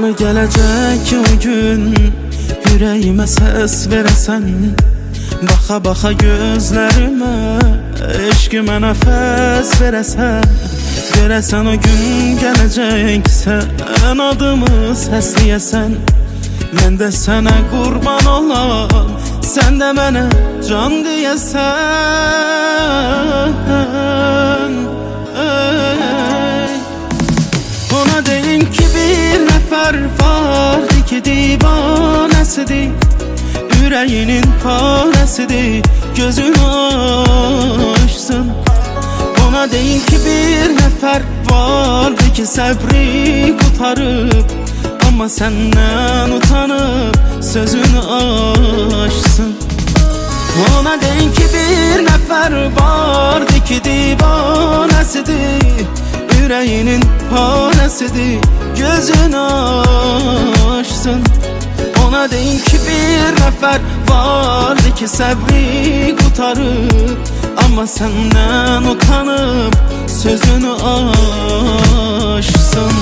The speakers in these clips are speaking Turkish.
Zamanı gelecek ki o gün yüreğime ses veresen, baka baka gözlerime eşkime nefes veresen. Göresen o gün gelecek, sen adımı sesleyesen. Ben de sana kurban olam, sen de bana can diyesen. Ona deyin ki bir nefer vardı ki divanesidir, yüreğinin paresidir, gözünü açsın. Ona deyin ki bir nefer vardı ki sabri kurtarıp, ama senden utanıp sözünü açsın. Ona deyin ki bir nefer vardı ki divanesidir, yüreğinin paresidir, gözünü açsın. Ona deyin ki bir nefer vardı ki sabri kurtarıp, ama senden utanıp sözünü açsın.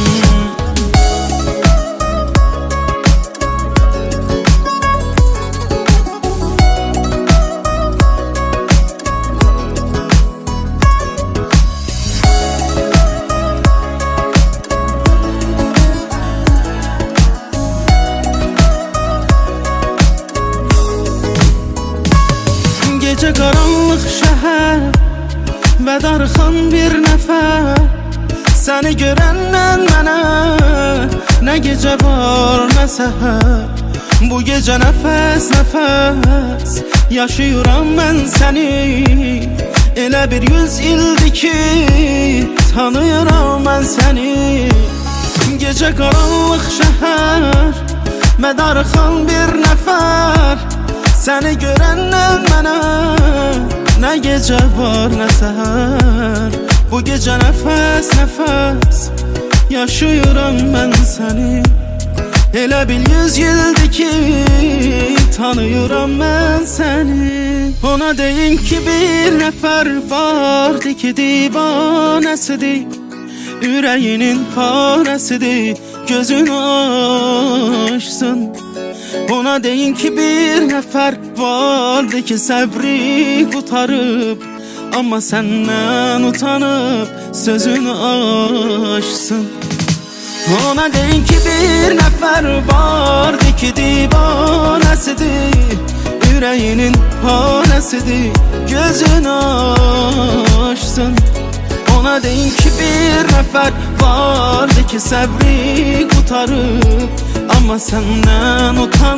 Gece karanlık şehir ve darxan bir nefer, seni görenden mənə ne gece var ne seher. Bu gece nefes nefes yaşıyorum ben seni, elə bir 100 ildir ki tanıyorum ben seni. Gece karanlık şehir ve darxan bir nefer, seni görenden mənə ne gece var ne seher. Bu gece nefes nefes yaşıyorum ben seni, elə bil 100 yıldır ki tanıyorum ben seni. Ona deyin ki bir nefer vardı ki divanesidir, yüreğinin paresidir, gözünü açsın. Ona deyin ki bir nefer vardı ki sabri kurtarıp, ama senden utanıp sözünü açsın. Ona deyin ki bir nefer vardı ki divanesidir, yüreğinin paresidir, gözünü açsın. Ona deyin ki bir nefer vardı ki sabri kurtarıp, ama senden utanıp